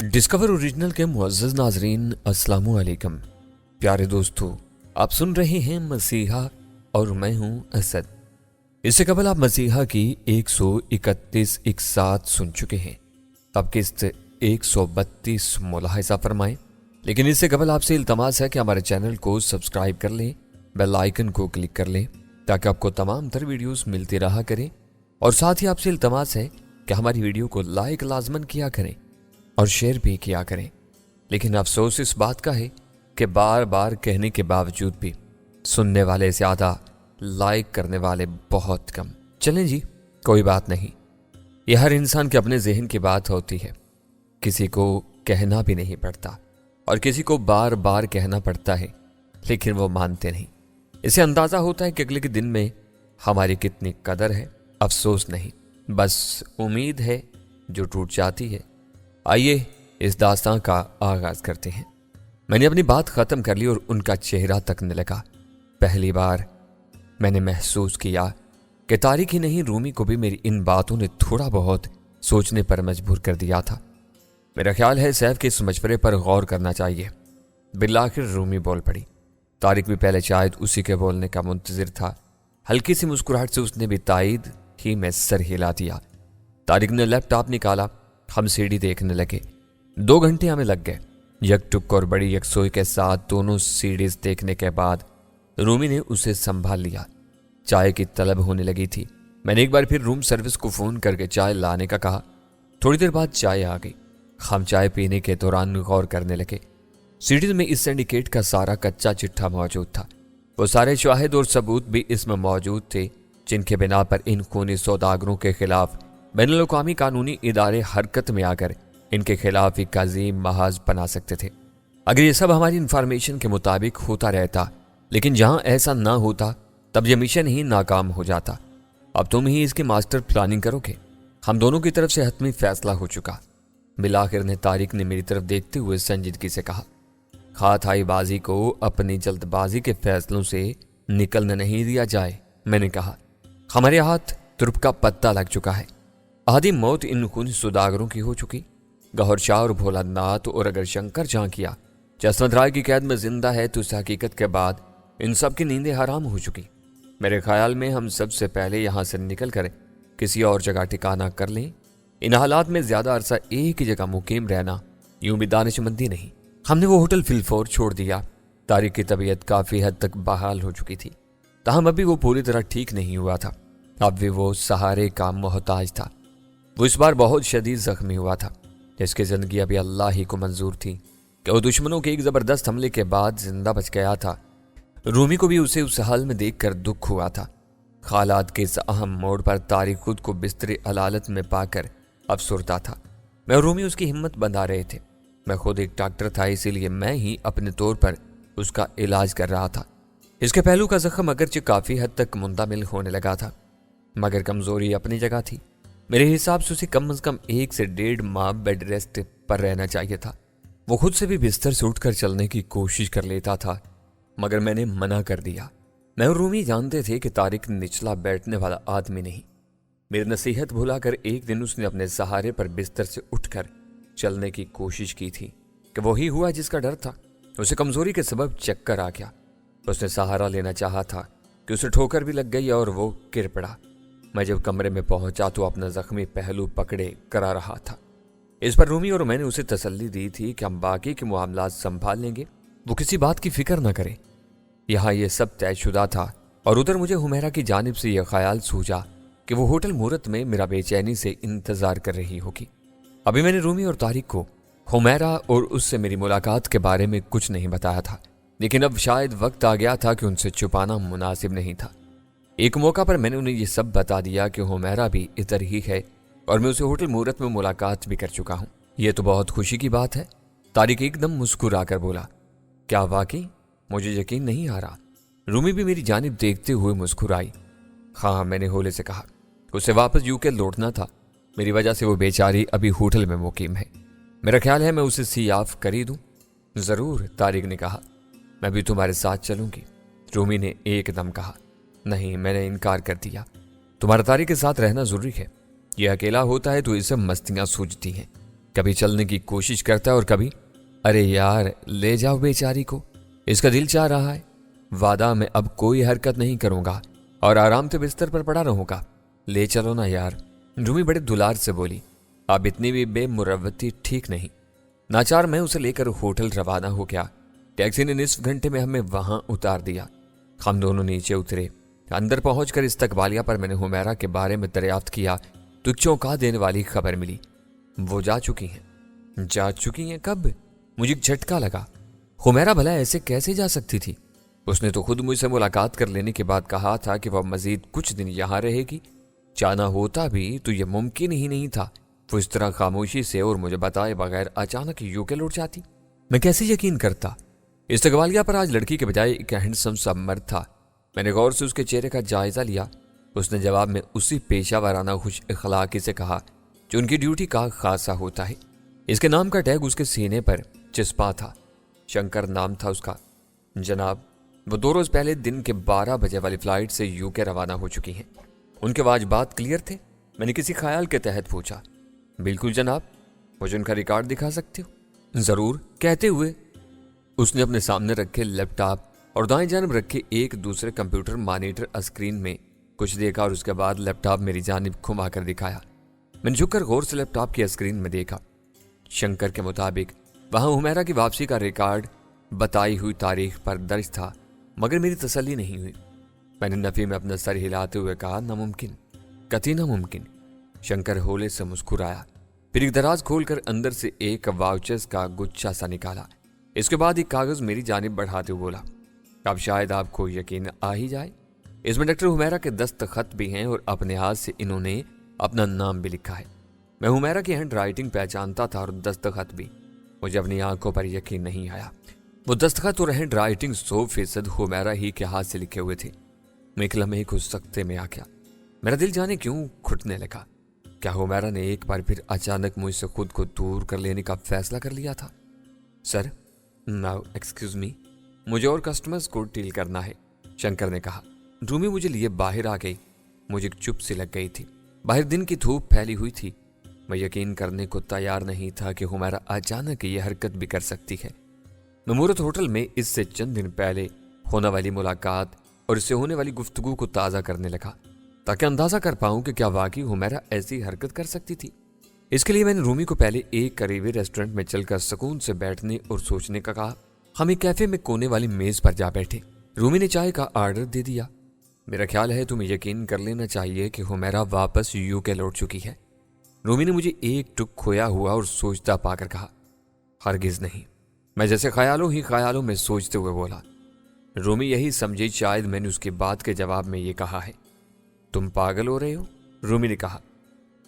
Discover original के मुअज़्ज़ज़ नाज़रीन, अस्सलामु अलैकुम। प्यारे दोस्तों, आप सुन रहे हैं मसीहा और मैं हूं असद। इससे कबल आप मसीहा की 131 इकसात सुन चुके हैं। अब किस्त 132 मुलाहिज़ा फरमाएं। लेकिन इससे कबल आपसे इल्तमास है कि हमारे चैनल को सब्सक्राइब कर लें, बेल आइकन को क्लिक कर लें ताकि आपको तमाम तर वीडियोस मिलती रहा करें। और साथ ही आपसे इल्तमास है कि हमारी वीडियो को लाइक लाजमन किया करें और शेयर भी किया करें। लेकिन अफसोस इस बात का है कि बार बार कहने के बावजूद भी सुनने वाले ज़्यादा, लाइक करने वाले बहुत कम। चलें जी, कोई बात नहीं। यह हर इंसान के अपने जहन की बात होती है। किसी को कहना भी नहीं पड़ता और किसी को बार बार कहना पड़ता है, लेकिन वो मानते नहीं। इसे अंदाज़ा होता है कि अगले के दिन में हमारी कितनी कदर है। अफसोस नहीं, बस उम्मीद है जो टूट जाती है। आइए इस दास्तां का आगाज करते हैं। मैंने अपनी बात ख़त्म कर ली और उनका चेहरा तकने लगा। पहली बार मैंने महसूस किया कि तारिक ही नहीं, रूमी को भी मेरी इन बातों ने थोड़ा बहुत सोचने पर मजबूर कर दिया था। मेरा ख्याल है सैफ के इस मशवरे पर गौर करना चाहिए। बिलाखिर रूमी बोल पड़ी। तारिक भी पहले शायद उसी के बोलने का मुंतजिर था। हल्की सी मुस्कुराहट से उसने भी तायद ही में सर हिला दिया। तारिक ने लैपटॉप निकाला। हम सीढ़ी देखने लगे। 2 घंटे हमें लग गए। यकटुक और बड़ी यकसोई के साथ दोनों सीढ़ीज देखने के बाद रूमी ने उसे संभाल लिया। चाय की तलब होने लगी थी। मैंने एक बार फिर रूम सर्विस को फ़ोन करके चाय लाने का कहा। थोड़ी देर बाद चाय आ गई। हम चाय पीने के दौरान गौर करने लगे। सीढ़ीज में इस सिंडिकेट का सारा कच्चा चिट्ठा मौजूद था। वो सारे शाहिद और सबूत भी इसमें मौजूद थे जिनके बिना पर इन खूनी सौदागरों के खिलाफ बैनुल-अक़वामी कानूनी इदारे हरकत में आकर इनके खिलाफ एक अजीम महाज बना सकते थे। अगर ये सब हमारी इंफॉर्मेशन के मुताबिक होता रहता, लेकिन जहां ऐसा ना होता तब यह मिशन ही नाकाम हो जाता। अब तुम ही इसकी मास्टर प्लानिंग करोगे। हम दोनों की तरफ से हतमी फैसला हो चुका। बिलाखिर ने तारिक ने मेरी तरफ देखते हुए संजीदगी से कहा, खाताई बाजी को अपनी जल्दबाजी के फैसलों से निकलने नहीं दिया जाए। मैंने कहा, हमारे हाथ तुर्प का पत्ता लग चुका है। आधी मौत इन खूनी सौदागरों की हो चुकी। गौहर शाह और भोलानाथ और अगर शंकर जहां किया जसवंत राय की कैद में जिंदा है तो इस हकीकत के बाद इन सब की नींदें हराम हो चुकी। मेरे ख्याल में हम सबसे पहले यहां से निकल कर किसी और जगह ठिकाना कर लें। इन हालात में ज्यादा अरसा एक ही जगह मुकीम रहना यूं भी दानिशमंदी नहीं। हमने वो होटल फिलफोर छोड़ दिया। तारिक की तबीयत काफी हद तक बहाल हो चुकी थी, ताहम अभी वो पूरी तरह ठीक नहीं हुआ था। अब भी वो सहारे का मोहताज था। वो इस बार बहुत शदीद जख्मी हुआ था। जिसकी जिंदगी अभी अल्लाह ही को मंजूर थी कि वो दुश्मनों के एक जबरदस्त हमले के बाद जिंदा बच गया था। रूमी को भी उसे उस हाल में देखकर दुख हुआ था। हालात के इस अहम मोड़ पर तारिक खुद को बिस्तरे अलालत में पाकर अफसुर्दा था। मैं और रूमी उसकी हिम्मत बंधा रहे थे। मैं खुद एक डॉक्टर था, इसीलिए मैं ही अपने तौर पर उसका इलाज कर रहा था। इसके पहलू का जख्म अगरचे काफी हद तक मुंदामिल होने लगा था, मगर कमजोरी अपनी जगह थी। मेरे हिसाब से उसे कम से कम 1 से 1.5 माह बेड रेस्ट पर रहना चाहिए था। वो खुद से भी बिस्तर से उठकर चलने की कोशिश कर लेता था, मगर मैंने मना कर दिया। मैं और रूमी जानते थे कि तारिक निचला बैठने वाला आदमी नहीं। मेरी नसीहत भुलाकर एक दिन उसने अपने सहारे पर बिस्तर से उठकर चलने की कोशिश की थी कि वही हुआ जिसका डर था। उसे कमजोरी के सबब चक्कर आ गया। उसने सहारा लेना चाहा था कि उसे ठोकर भी लग गई और वो गिर पड़ा। मैं जब कमरे में पहुंचा तो अपना जख्मी पहलू पकड़े करा रहा था। इस पर रूमी और मैंने उसे तसल्ली दी थी कि हम बाकी के मामलात संभाल लेंगे, वो किसी बात की फिक्र न करे। यहाँ ये सब तयशुदा था और उधर मुझे हुमैरा की जानिब से यह ख्याल सूझा कि वो होटल मूरत में मेरा बेचैनी से इंतजार कर रही होगी। अभी मैंने रूमी और तारिक को हुमैरा और उससे मेरी मुलाकात के बारे में कुछ नहीं बताया था, लेकिन अब शायद वक्त आ गया था कि उनसे छुपाना मुनासिब नहीं था। एक मौका पर मैंने उन्हें यह सब बता दिया कि हुमैरा भी इधर ही है और मैं उसे होटल मूरत में मुलाकात भी कर चुका हूँ। यह तो बहुत खुशी की बात है। तारिक एकदम मुस्कुराकर बोला, क्या वाकई? मुझे यकीन नहीं आ रहा। रूमी भी मेरी जानिब देखते हुए मुस्कुराई। हाँ, मैंने होले से कहा। उसे वापस यूके लौटना था। मेरी वजह से वो बेचारी अभी होटल में मुकीम है। मेरा ख्याल है मैं उसे सी ऑफ कर ही दूं। जरूर, तारिक ने कहा। मैं भी तुम्हारे साथ चलूंगी, रूमी ने एकदम कहा। नहीं, मैंने इनकार कर दिया। तुम्हारा तारिक के साथ रहना जरूरी है। यह अकेला होता है तो इसे मस्तियां सूझती हैं। कभी चलने की कोशिश करता है और कभी अरे यार ले जाओ बेचारी को, इसका दिल चाह रहा है। वादा मैं अब कोई हरकत नहीं करूंगा और आराम से बिस्तर पर पड़ा रहूंगा, ले चलो ना यार। रूमी बड़े दुलार से बोली। अब इतनी भी बेमुरवती ठीक नहीं। नाचार मैं उसे लेकर होटल रवाना हो गया। टैक्सी ने निस्फ घंटे में हमें वहां उतार दिया। हम दोनों नीचे उतरे। अंदर पहुंचकर इस्तकबालिया पर मैंने हुमैरा के बारे में दरियाफ्त किया तो एक चौंका देने वाली खबर मिली। वो जा चुकी हैं। जा चुकी हैं? कब? मुझे एक झटका लगा। हुमैरा भला ऐसे कैसे जा सकती थी? उसने तो खुद मुझसे मुलाकात कर लेने के बाद कहा था कि वह मजीद कुछ दिन यहां रहेगी। जाना होता भी तो यह मुमकिन ही नहीं था। वो इस तरह खामोशी से और मुझे बताए बगैर अचानक यूके लौट जाती। मैं कैसे यकीन करता? इस्तकबालिया पर आज लड़की के बजाय एक हैंडसम सा मर्द था। मैंने गौर से उसके चेहरे का जायजा लिया। उसने जवाब में उसी पेशा वाराना खुश इखलाकी से कहा जो उनकी ड्यूटी का खासा होता है। इसके नाम का टैग उसके सीने पर चिस्पा था। शंकर नाम था उसका। जनाब, वो 2 रोज पहले दिन के 12 बजे वाली फ्लाइट से यूके रवाना हो चुकी हैं। उनके वाजबात क्लियर थे? मैंने किसी ख्याल के तहत पूछा। बिल्कुल जनाब। मुझे उनका रिकॉर्ड दिखा सकते हो? जरूर, कहते हुए उसने अपने सामने रखे लैपटॉप और दाएं जानब रखे एक दूसरे कंप्यूटर मॉनिटर स्क्रीन में कुछ देखा और उसके बाद लैपटॉप मेरी जानिब घुमा कर दिखाया। मैंने झुककर गौर से लैपटॉप की स्क्रीन में देखा। शंकर के मुताबिक वहां हुमैरा की वापसी का रिकॉर्ड बताई हुई तारीख पर दर्ज था, मगर मेरी तसल्ली नहीं हुई। मैंने नफी में अपना सर हिलाते हुए कहा, नामुमकिन, कतई नामुमकिन। शंकर होले से मुस्कुराया, फिर एक दराज खोलकर अंदर से एक वाउचर्स का गुच्छा सा निकाला। इसके बाद एक कागज मेरी जानिब बढ़ाते हुए बोला, अब शायद आपको यकीन आ ही जाए, इसमें डॉक्टर हुमैरा के दस्तखत भी हैं और अपने हाथ से इन्होंने अपना नाम भी लिखा है। मैं हुमैरा की हैंड राइटिंग पहचानता था और दस्तखत भी। मुझे अपनी आंखों पर यकीन नहीं आया। वो दस्तखत और हैंड राइटिंग 100% हुमैरा ही के हाथ से लिखे हुए थे। मैं एक लम्हे को सख्ते में आ गया। मेरा दिल जाने क्यों घुटने लगा। क्या हुमैरा ने एक बार फिर अचानक मुझसे खुद को दूर कर लेने का फैसला कर लिया था? सर, नाउ एक्सक्यूज मी, मुझे और कस्टमर्स को डील करना है, शंकर ने कहा। रूमी मुझे लिए बाहर आ गई। मुझे चुप सी लग गई थी। बाहर दिन की धूप फैली हुई थी। मैं यकीन करने को तैयार नहीं था कि हुमैरा अचानक ये हरकत भी कर सकती है। मैं मूरत होटल में इससे चंद दिन पहले होने वाली मुलाकात और इससे होने वाली गुफ्तगू को ताज़ा करने लगा ताकि अंदाजा कर पाऊं कि क्या वाकई हुमैरा ऐसी हरकत कर सकती थी। इसके लिए मैंने रूमी को पहले एक करीबी रेस्टोरेंट में चलकर सुकून से बैठने और सोचने का कहा। हम एक कैफे में कोने वाली मेज पर जा बैठे। रूमी ने चाय का ऑर्डर दे दिया। मेरा ख्याल है तुम्हें यकीन कर लेना चाहिए कि हुमैरा वापस यूके लौट चुकी है, रूमी ने मुझे एक टुक खोया हुआ और सोचता पाकर कहा। हरगिज नहीं, मैं जैसे ख्यालों ही ख्यालों में सोचते हुए बोला। रूमी यही समझी शायद मैंने उसकी बात के जवाब में ये कहा है। तुम पागल हो रहे हो, रूमी ने कहा।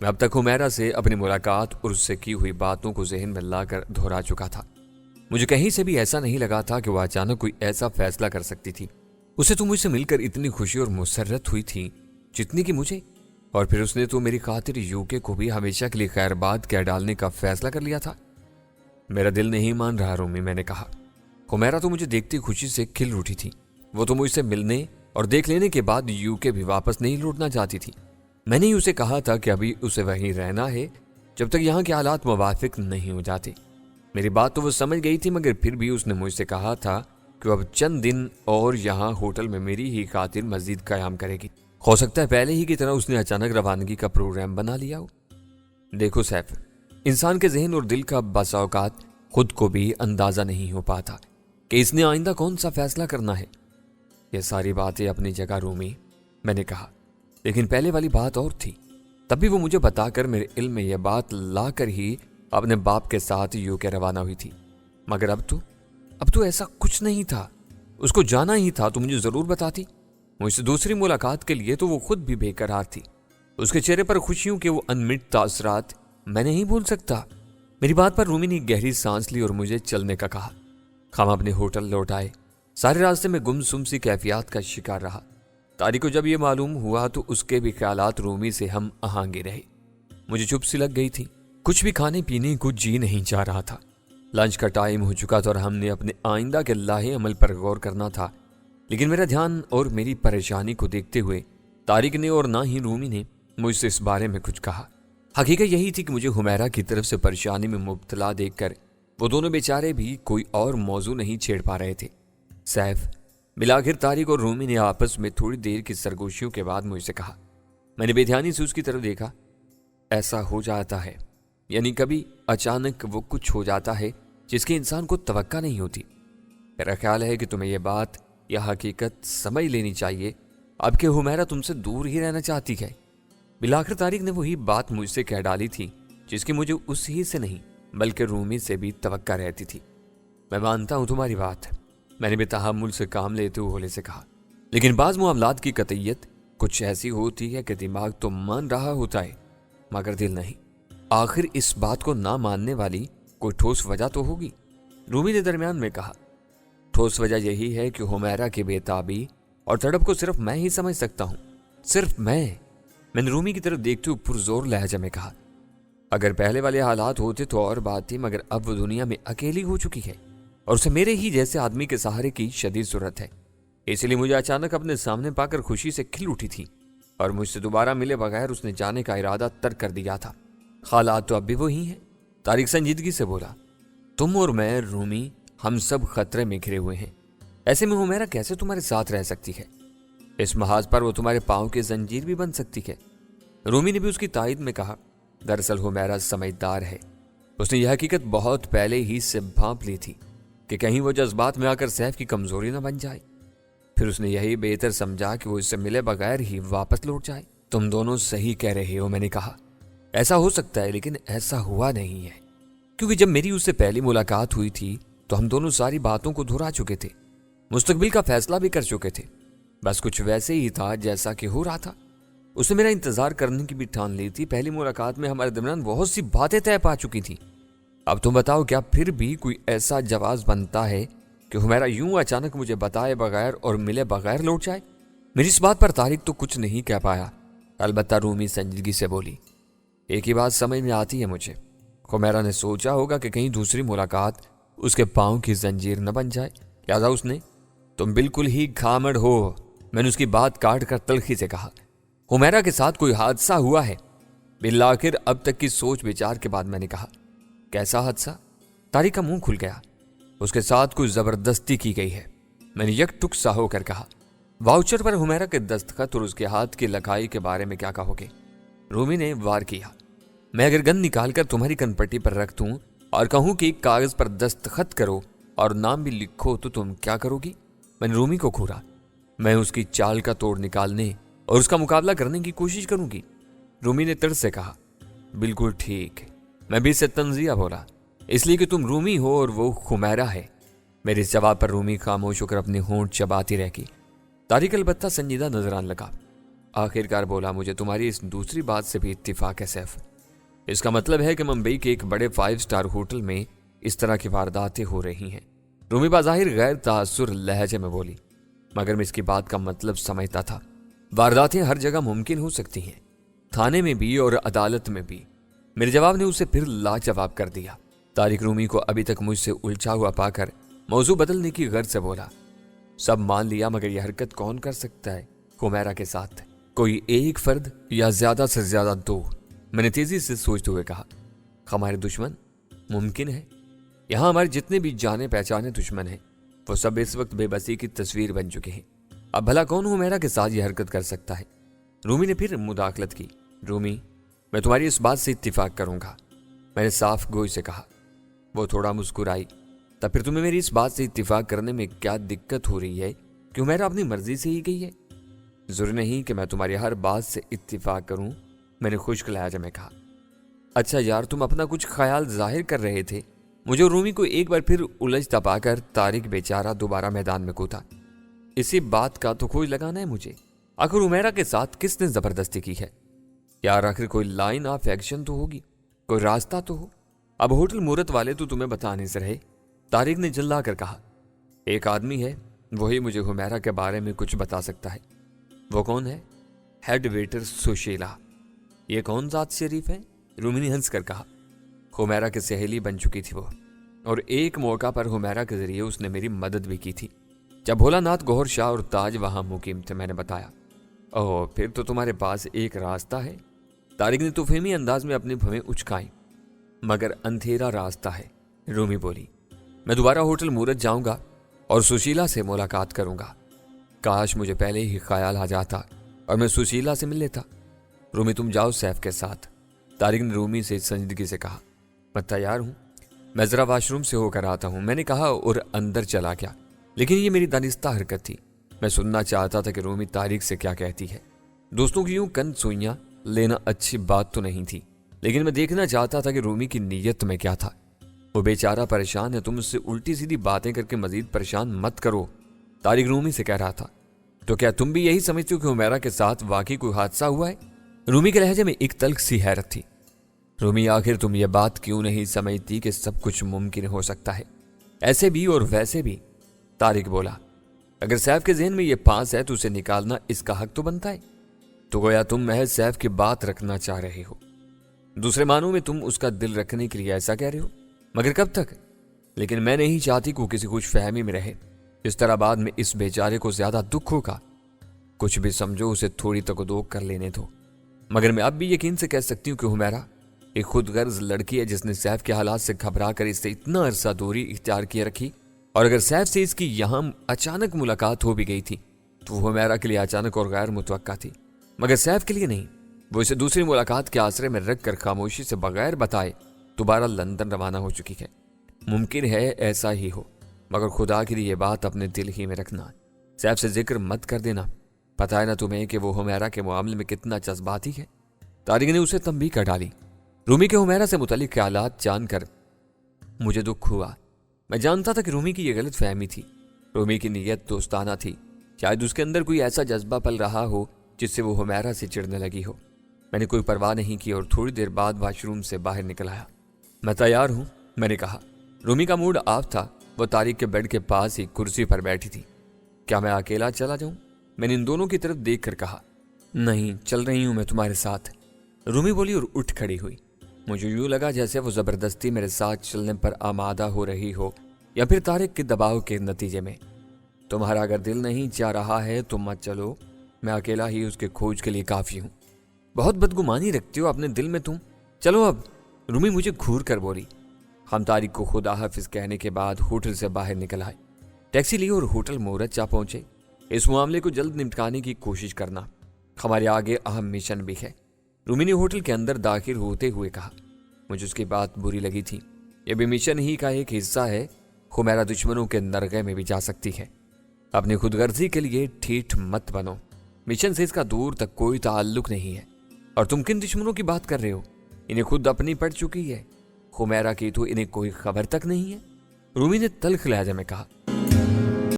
मैं अब तक हुमैरा से अपनी मुलाकात और उससे की हुई बातों को जहन में लाकर दोहरा चुका था। मुझे कहीं से भी ऐसा नहीं लगा था कि वह अचानक कोई ऐसा फैसला कर सकती थी। उसे तो मुझसे मिलकर इतनी खुशी और मुसर्रत हुई थी जितनी कि मुझे, और फिर उसने तो मेरी खातिर यूके को भी हमेशा के लिए खैरबाद कह डालने का फैसला कर लिया था। मेरा दिल नहीं मान रहा रूमी, मैंने कहा। हुमैरा तो मुझे देखती खुशी से खिल उठी थी। वो तो मुझसे मिलने और देख लेने के बाद यूके भी वापस नहीं लौटना चाहती थी। मैंने ही उसे कहा था कि अभी उसे वहीं रहना है जब तक यहाँ के हालात मुवाफिक नहीं हो जाते। मेरी बात तो वो समझ गई थी, मगर फिर भी उसने मुझसे कहा था कि अब चंद दिन और यहाँ होटल में मेरी ही खातिर मस्जिद कायम करेगी। हो सकता है पहले ही की तरह उसने अचानक रवानगी का प्रोग्राम बना लिया हो। देखो सैफ, इंसान के जहन और दिल का बसा औकात खुद को भी अंदाजा नहीं हो पाता कि इसने आइंदा कौन सा फैसला करना है। यह सारी बातें अपनी जगह रूमी, मैंने कहा, लेकिन पहले वाली बात और थी। तभी वो मुझे बताकर मेरे इल्म में यह बात लाकर ही अपने बाप के साथ यूके रवाना हुई थी। मगर अब तो ऐसा कुछ नहीं था। उसको जाना ही था तो मुझे जरूर बताती। मुझसे दूसरी मुलाकात के लिए तो वो खुद भी बेकरार थी। उसके चेहरे पर खुशियों के वो अनमिट तासरात मैं नहीं भूल सकता। मेरी बात पर रूमी ने गहरी सांस ली और मुझे चलने का कहा। हम अपने होटल लौट आए। सारे रास्ते में गुमसुम सी कैफियत का शिकार रहा। तारिक को जब ये मालूम हुआ तो उसके भी ख्यालात रूमी से हम आहंगे रहे। मुझे चुप सी लग गई थी। कुछ भी खाने पीने को जी नहीं चाह रहा था। लंच का टाइम हो चुका था और हमने अपने आइंदा के लाहे अमल पर गौर करना था। लेकिन मेरा ध्यान और मेरी परेशानी को देखते हुए तारिक ने और ना ही रूमी ने मुझसे इस बारे में कुछ कहा। حقیقت یہی تھی کہ مجھے حمیرہ کی طرف سے پریشانی میں مبتلا دیکھ کر وہ دونوں بیچارے بھی کوئی اور موضوع نہیں چھیڑ پا رہے تھے۔ سیف، بالآخر طارق اور رومی نے آپس میں تھوڑی دیر کی سرگوشیوں کے بعد مجھ سے کہا۔ میں نے بے دھیانی سے اس کی طرف دیکھا۔ ایسا ہو جاتا ہے، یعنی کبھی اچانک وہ کچھ ہو جاتا ہے جس کی انسان کو توقع نہیں ہوتی۔ میرا خیال ہے کہ تمہیں یہ بات یا حقیقت سمجھ لینی چاہیے اب کہ حمیرہ تم سے دور ہی رہنا چاہتی ہے۔ بالآخر طارق نے وہی بات مجھ سے کہہ ڈالی تھی جس کی مجھے اس ہی سے نہیں بلکہ رومی سے بھی توقع رہتی تھی۔ میں مانتا ہوں تمہاری بات، میں نے بھی تحمل سے کام لیتے ہوئے سے کہا، لیکن بعض معاملات کی قطعیت کچھ ایسی ہوتی ہے کہ دماغ تو مان رہا ہوتا ہے مگر دل نہیں۔ آخر اس بات کو نہ ماننے والی کوئی ٹھوس وجہ تو ہوگی، رومی نے درمیان میں کہا۔ ٹھوس وجہ یہی ہے کہ حمیرہ کی بے تابی اور تڑپ کو صرف میں ہی سمجھ سکتا ہوں، صرف میں نے رومی کی طرف دیکھتے ہوئے پرزور لہجے میں کہا۔ اگر پہلے والے حالات ہوتے تو اور بات تھی، مگر اب وہ دنیا میں اکیلی ہو چکی ہے اور اسے میرے ہی جیسے آدمی کے سہارے کی شدید ضرورت ہے۔ اس لیے مجھے اچانک اپنے سامنے پا کر خوشی سے کھل اٹھی تھی اور مجھ سے دوبارہ ملے بغیر اس نے جانے کا ارادہ ترک کر دیا تھا۔ حالات تو اب بھی وہی ہیں، طارق سنجیدگی سے بولا۔ تم اور میں، رومی، ہم سب خطرے میں گھرے ہوئے ہیں۔ ایسے میں حمیرہ کیسے تمہارے ساتھ رہ سکتی ہے؟ اس محاذ پر وہ تمہارے پاؤں کی زنجیر بھی بن سکتی ہے۔ رومی نے بھی اس کی تائید میں کہا۔ دراصل حمیرہ سمجھدار ہے، اس نے یہ حقیقت بہت پہلے ہی سے بھانپ لی تھی کہ کہیں وہ جذبات میں آ کر سیف کی کمزوری نہ بن جائے۔ پھر اس نے یہی بہتر سمجھا کہ وہ اس سے ملے بغیر ہی واپس لوٹ جائے۔ تم دونوں صحیح کہہ رہے ہو، میں نے کہا۔ ایسا ہو سکتا ہے لیکن ایسا ہوا نہیں ہے، کیونکہ جب میری اس سے پہلی ملاقات ہوئی تھی تو ہم دونوں ساری باتوں کو دہرا چکے تھے، مستقبل کا فیصلہ بھی کر چکے تھے۔ بس کچھ ویسے ہی تھا جیسا کہ ہو رہا تھا۔ اس نے میرا انتظار کرنے کی بھی ٹھان لی تھی۔ پہلی ملاقات میں ہمارے درمیان بہت سی باتیں طے پا چکی تھیں۔ اب تم بتاؤ، کیا پھر بھی کوئی ایسا جواز بنتا ہے کہ حمیرہ یوں اچانک مجھے بتائے بغیر اور ملے بغیر لوٹ جائے؟ میری اس بات پر طارق تو کچھ نہیں کہہ پایا، البتہ رومی سنجیدگی سے بولی۔ ایک ہی بات سمجھ میں آتی ہے مجھے، حمیرہ نے سوچا ہوگا کہ کہیں دوسری ملاقات اس کے پاؤں کی زنجیر نہ بن جائے، لہذا اس نے تم بالکل ہی گھامڑ ہو، میں نے اس کی بات کاٹ کر تلخی سے کہا۔ حمیرہ کے ساتھ کوئی حادثہ ہوا ہے؟ بالآخر اب تک کی سوچ بچار کے بعد میں نے کہا۔ کیسا حادثہ؟ طارق کا منہ کھل گیا۔ اس کے ساتھ کوئی زبردستی کی گئی ہے، میں نے یک ٹک سا ہو کر کہا۔ واؤچر پر حمیرہ کے دستخط اور اس کے ہاتھ کی لکھائی کے بارے میں کیا کہو گے؟ رومی نے وار کیا۔ میں اگر گن نکال کر تمہاری کن پٹی پر رکھ دوں اور کہوں کہ ایک کاغذ پر دستخط کرو اور نام بھی لکھو تو تم کیا کرو گی؟ میں نے رومی کو گھورا۔ میں اس کی چال کا توڑ نکالنے اور اس کا مقابلہ کرنے کی کوشش کروں گی، رومی نے تڑ سے کہا۔ بالکل ٹھیک، میں بھی اس سے تنزیہ بولا، اس لیے کہ تم رومی ہو اور وہ حمیرہ ہے۔ میرے اس جواب پر رومی خاموش ہو کر اپنے ہونٹ چباتی رہ گئی۔ طارق البتہ سنجیدہ نظر آنے لگا۔ آخرکار بولا، مجھے تمہاری اس دوسری بات سے بھی اتفاق ہے سیف۔ اس کا مطلب ہے کہ ممبئی کے ایک بڑے 5 اسٹار ہوٹل میں اس طرح کی وارداتیں ہو رہی ہیں۔ رومی بظاہر غیر تاثر لہجے میں بولی، مگر میں اس کی بات کا مطلب سمجھتا تھا۔ وارداتیں ہر جگہ ممکن ہو سکتی ہیں، تھانے میں بھی اور عدالت میں بھی۔ میرے جواب نے اسے پھر لاجواب کر دیا۔ طارق رومی کو ابھی تک مجھ سے الجھا ہوا پا کر موضوع بدلنے کی غرض سے بولا۔ سب مان لیا، مگر یہ حرکت کون کر سکتا ہے حمیرہ کے ساتھ؟ کوئی ایک فرد یا زیادہ سے زیادہ 2؟ میں نے تیزی سے سوچتے ہوئے کہا۔ ہمارے دشمن؟ ممکن ہے، یہاں ہمارے جتنے بھی جانے پہچانے دشمن ہیں وہ سب اس وقت بے بسی کی تصویر بن چکے ہیں۔ اب بھلا کون حمیرہ کے ساتھ یہ حرکت کر سکتا ہے؟ رومی نے پھر مداخلت کی۔ رومی، میں تمہاری اس بات سے اتفاق کروں گا، میں نے صاف گوئی سے کہا۔ وہ تھوڑا مسکرائی۔ تب پھر تمہیں میری اس بات سے اتفاق کرنے میں کیا دقت ہو رہی ہے کہ حمیرہ اپنی مرضی سے ہی گئی ہے؟ ضروری نہیں کہ میں تمہاری ہر بات سے اتفاق کروں، میں نے خشک لہجے میں کہا۔ اچھا یار، تم اپنا کچھ خیال ظاہر کر رہے تھے۔ مجھے رومی کو ایک بار پھر الجھتا پا کر طارق بیچارہ دوبارہ میدان میں کودتا۔ اسی بات کا تو کوئی لگانا ہے مجھے، آخر حمیرہ کے ساتھ کس نے زبردستی کی ہے؟ یار آخر کوئی لائن آف ایکشن تو ہوگی، کوئی راستہ تو ہو۔ اب ہوٹل مورت والے تو تمہیں بتانے سے رہے، طارق نے جلا کر کہا۔ ایک آدمی ہے، وہی مجھے حمیرہ کے بارے میں کچھ بتا سکتا ہے۔ وہ کون ہے؟ Head waiter Sushila. یہ کون ذات شریف ہے؟ رومی نے ہنس کر کہا۔ حمیرہ کی سہیلی بن چکی تھی وہ، اور ایک موقع پر حمیرہ کے ذریعے اس نے میری مدد بھی کی تھی جب بھولا ناتھ گوہر شاہ اور تاج وہاں مقیم تھے، میں نے بتایا۔ اوہ، پھر تو تمہارے پاس ایک راستہ ہے۔ तारिक ने तूफीमी अंदाज में अपनी भवें उचकाई। मगर अंधेरा रास्ता है, रूमी बोली। मैं दोबारा होटल मूरत जाऊंगा और सुशीला से मुलाकात करूंगा। काश मुझे पहले ही ख्याल आ जाता और मैं सुशीला से मिल लेता। रूमी तुम जाओ सैफ के साथ, तारिक ने रूमी से संजीदगी से कहा। मैं तैयार हूं, मैं जरा वॉशरूम से होकर आता हूं, मैंने कहा और अंदर चला गया। लेकिन ये मेरी दानिस्ता हरकत थी। मैं सुनना चाहता था कि रूमी तारिक से क्या कहती है। दोस्तों की यूं कन सुइयां लेना अच्छी बात तो नहीं थी, लेकिन मैं देखना चाहता था कि रूमी की नीयत में क्या था। वो बेचारा परेशान है, तुम उससे उल्टी सीधी बातें करके मजीद परेशान मत करो, तारिक रूमी से कह रहा था। तो क्या तुम भी यही समझते हो कि हुमैरा के साथ वाकई कोई हादसा हुआ है? रूमी के लहजे में एक तल्ख सी हैरत थी। रूमी आखिर तुम ये बात क्यों नहीं समझती कि सब कुछ मुमकिन हो सकता है, ऐसे भी और वैसे भी? तारिक बोला। अगर सैफ के जहन में ये पास है तो उसे निकालना इसका हक तो बनता है। तो गोया तुम महज सैफ की बात रखना चाह रहे हो। दूसरे मानों में तुम उसका दिल रखने के लिए ऐसा कह रहे हो, मगर कब तक? लेकिन मैं नहीं चाहती कि वो किसी कुछ फहमी में रहे, इस तरह बाद में इस बेचारे को ज्यादा दुख होगा। कुछ भी समझो, उसे थोड़ी तकदोक कर लेने दो। मगर मैं अब भी यकीन से कह सकती हूँ कि हुमैरा एक खुदगर्ज लड़की है जिसने सैफ के हालात से घबरा कर इससे इतना अरसा दूरी इख्तियार किए रखी। और अगर सैफ से इसकी यहाँ अचानक मुलाकात हो भी गई थी तो वो हुमैरा के लिए अचानक और गैर मुतवक्का थी, मगर सैफ के लिए नहीं। वो इसे दूसरी मुलाकात के आसरे में रख कर खामोशी से बगैर बताए दोबारा लंदन रवाना हो चुकी है। मुमकिन है ऐसा ही हो, मगर खुदा के लिए ये बात अपने दिल ही में रखना, सैफ से जिक्र मत कर देना। पता है ना तुम्हें कि वो हुमैरा के मामले में कितना जज्बाती है। तारिक ने उसे तंबीह कर डाली। रूमी के हुमैरा से मुतालिक ख्यालात जानकर मुझे दुख हुआ। मैं जानता था कि रूमी की यह गलत फहमी थी। रूमी की नीयत दोस्ताना थी, शायद उसके अंदर कोई ऐसा जज्बा पल रहा हो जिससे वो हुमैरा से चिढ़ने लगी हो। मैंने कोई परवाह नहीं की और थोड़ी देर बाद वॉशरूम से बाहर निकल आया। मैं तैयार हूं, मैंने कहा। रूमी का मूड ऑफ था। वो तारिक के बेड के पास ही कुर्सी पर बैठी थी। क्या मैं अकेला चला जाऊं? मैंने इन दोनों की तरफ देख कर कहा। नहीं, चल रही हूं मैं तुम्हारे साथ, रूमी बोली और उठ खड़ी हुई। मुझे यूं लगा जैसे वो जबरदस्ती मेरे साथ चलने पर आमादा हो रही हो, या फिर तारिक के दबाव के नतीजे में। तुम्हारा अगर दिल नहीं चाह रहा है तो मत चलो, मैं अकेला ही उसके खोज के लिए काफी हूं। बहुत बदगुमानी रखती हो अपने दिल में तुम, चलो अब, रूमी मुझे घूर कर बोली। हम तारिक को खुदा हाफिज कहने के बाद होटल से बाहर निकल आए। टैक्सी ली और होटल मूरत जा पहुंचे। इस मामले को जल्द निपटाने की कोशिश करना हमारे आगे अहम मिशन भी है, रूमी ने होटल के अंदर दाखिल होते हुए कहा। मुझे उसकी बात बुरी लगी थी। यह भी मिशन ही का एक हिस्सा है। हुमैरा दुश्मनों के नरगे में भी जा सकती है। अपनी खुदगर्जी के लिए ठीठ मत बनो। मिशन से इसका दूर तक कोई ताल्लुक नहीं है। और तुम किन दुश्मनों की बात कर रहे हो? इन्हें खुद अपनी पड़ चुकी है। हुमैरा की तो इन्हें कोई खबर तक नहीं है, रूमी ने तल्ख लहजे में कहा।